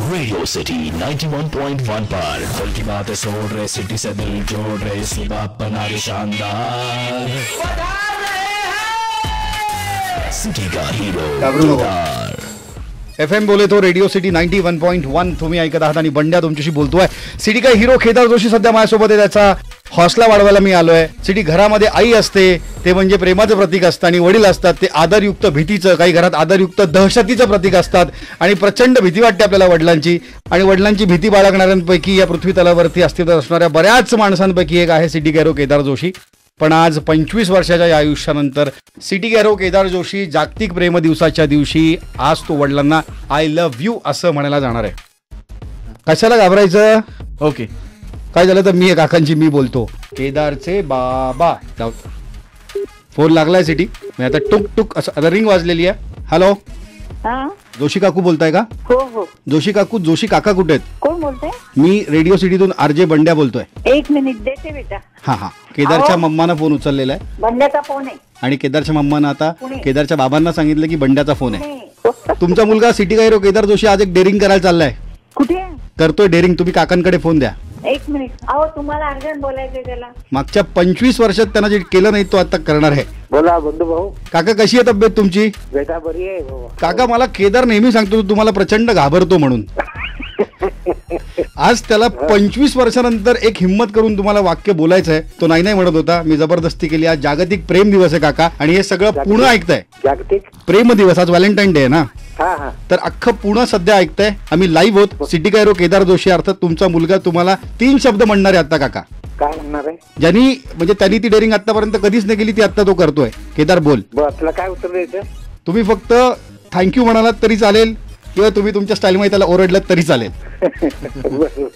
Radio city 91.1 पर दिल की बातें सोड़ रहे, सिटी से दिल जोड़ रहे, इसी बात बना रहे शानदार, सिटी का हीरो FM बोले तो रेडिओ सिटी 91.1 तुम्ही ऐकत आहात आणि बंड्या तुमच्याशी बोलतोय. सिटी का हिरो केदार जोशी सध्या माझ्यासोबत आहे. त्याचा हौसला वाढवायला मी आलोय. सिटी घरामध्ये आई असते ते म्हणजे प्रेमाचं प्रतीक असतं आणि वडील असतात ते आदरयुक्त भीतीचं, काही घरात आदरयुक्त दहशतीचं प्रतीक असतात आणि प्रचंड भीती वाटते आपल्याला वडिलांची. आणि वडिलांची भीती बाळगणाऱ्यांपैकी या पृथ्वी तलावरती अस्तित्वात असणाऱ्या बऱ्याच माणसांपैकी एक आहे सिटी गॅरो केदार जोशी. पण आज 25 वर्षाच्या या आयुष्यानंतर सिटी गॅरो केदार जोशी जागतिक प्रेम दिवसाच्या दिवशी आज तो वडिलांना आय लव्ह यू असं म्हणायला जाणार आहे. कशाला घाबरायचं? ओके, काय झालं तर मी काकांची मी बोलतो. केदारचे बाबा फोन लागलाय सिटी. मी आता टुक टुक असं आता रिंग वाजलेली आहे. हॅलो, जोशी काकू बोलताय का? हो हो. जोशी काकू, जोशी काका कुठे आहेत? कोण बोलतोय? मी रेडिओ सिटीतून आरजे बंड्या बोलतोय. एक मिनिट देते बेटा. हा, केदारच्या मम्मानं फोन उचललेला आहे. बंड्याचा फोन आहे. आणि केदारच्या मम्मानं आता केदारच्या बाबांना सांगितलं की बंड्याचा फोन आहे. तुमचा मुलगा सिटी गॅरो केदार जोशी आज एक डेअरिंग करायला चाललाय. कुठे करतोय डेअरिंग. तुम्ही काकांकडे फोन द्या. एक मिनिट. अहो तुम्हाला अर्जंट बोलायचंय त्याला. मागच्या 25 वर्षात त्यांना जे केलं नाही तो आता करणार आहे. बोला बंधू भाऊ. काका कशी आहे तब्येत तुमची? बेटा बरी आहे भाऊ. काका मला केदार नेहमी सांगतो तुम्हाला प्रचंड घाबरतो म्हणून. आज त्याला 25 वर्षानंतर एक हिम्मत करून तुम्हाला वाक्य बोलायचं आहे. तो नाही म्हणत होता. मी जबरदस्ती केली. आज जागतिक प्रेम दिवस आहे काका आणि हे सगळं पुणे ऐकताय. जागतिक प्रेम दिवस, आज व्हॅलेंटाईन डे आहे ना. तर अख्खं पुणे सध्या ऐकताय. आम्ही लाईव्ह होत. सिटी गॅरो केदार जोशी अर्थात तुमचा मुलगा तुम्हाला 3 शब्द म्हणणार आहे आता काका. काय म्हणणार आहे? ज्यांनी म्हणजे त्यांनी ती डेअरिंग आतापर्यंत कधीच नाही केली ती आता तो करतोय. केदार बोल. तुला काय उत्तर द्यायचं? तुम्ही फक्त थँक्यू म्हणालात तरी चालेल किंवा तुम्ही तुमच्या स्टाईलमध्ये त्याला ओरडलात तरी चालेल.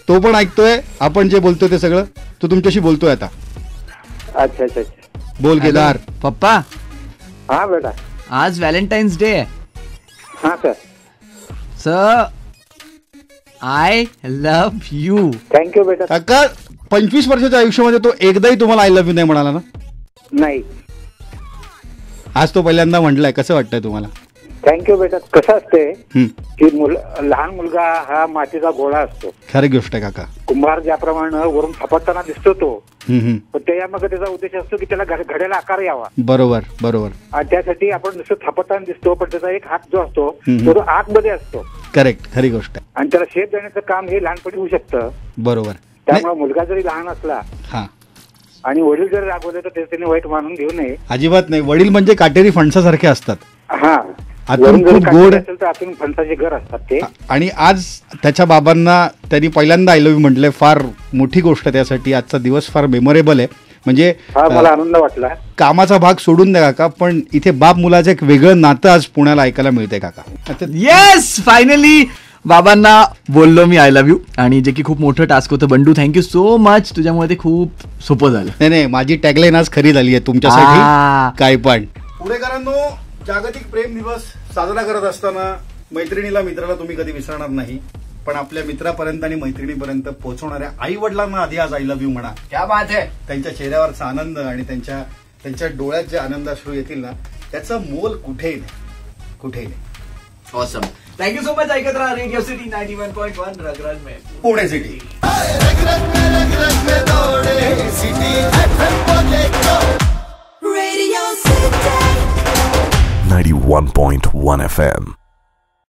तो पण ऐकतोय आपण जे बोलतोय ते सगळं. तो तुमच्याशी बोलतोय आता. अच्छा अच्छा. बोल केदार. पप्पा, हा बेटा, आज व्हॅलेंटाईन्स डे आहे. हा sir, I love you. Thank you बेटा. काका 25 वर्षाच्या आयुष्यामध्ये तो एकदाही तुम्हाला आय लव्ह यू नाही म्हणाला ना? नाही. आज तो पहिल्यांदा म्हटलाय. कसं वाटतंय तुम्हाला? थँक्यू बेटा. कसं असते की लहान मुलगा हा मातीचा गोळा असतो. खरी गोष्ट आहे काका. कुंभार ज्याप्रमाणे वरून थापटताना दिसतो तो, पण त्यामध्ये त्याचा उद्देश असतो की त्याला घड्याला आकार यावा. बरोबर बरोबर. आणि त्यासाठी आपण नुसतं थापटताना दिसतो पण त्याचा एक हात जो असतो तो आतमध्ये असतो. करेक्ट, खरी गोष्ट आहे. आणि त्याला शेत देण्याचं काम हे लहानपणी होऊ शकतं. बरोबर. त्यामुळे मुलगा जरी लहान असला हा आणि वडील जरी रागवले तर त्याने वाईट मानून घेऊ नये. अजिबात नाही. वडील म्हणजे काटेरी फणसासारखे असतात. हा, आतून खूप गोड असेल तर आतून फणसाचे घर असतात ते. आणि आज त्याच्या बाबांना त्यांनी पहिल्यांदा आय लव्ह यू म्हटलंय. फार मोठी गोष्ट त्यासाठी. आजचा दिवस फार मेमोरेबल आहे. म्हणजे मला आनंद वाटला. कामाचा भाग सोडून द्या काका, पण इथे बाप मुलाचं एक वेगळं नातं आज पुण्याला ऐकायला मिळतंय काका. येस, फायनली बाबांना बोललो मी आय लव्ह यू. आणि जे की खूप मोठं टास्क होतं. Bandu, thank you so much. तुझ्यामुळे ते खूप सोपं झालं. नाही, माझी टॅगलाईन आज खरी झाली आहे तुमच्यासाठी. काय पण पुणेकरांनो, जागतिक प्रेम दिवस साजरा करत असताना मैत्रिणीला, मित्राला तुम्ही कधी विसरणार नाही. पण आपल्या मित्रापर्यंत आणि मैत्रिणीपर्यंत पोहोचवणाऱ्या आई वडिलांना आधी आज आय लव्ह यू म्हणा. क्या बात आहे. त्यांच्या चेहऱ्यावरचा आनंद आणि त्यांच्या डोळ्यात जे आनंदाश्रू येतील ना, त्याचं मोल कुठेही नाही, कुठेही नाही. ऑसम. Thank you so much. ऐकत राहा रेडिओ सिटी 91.1 रगरग में पुणे सिटी. 91.1 FM.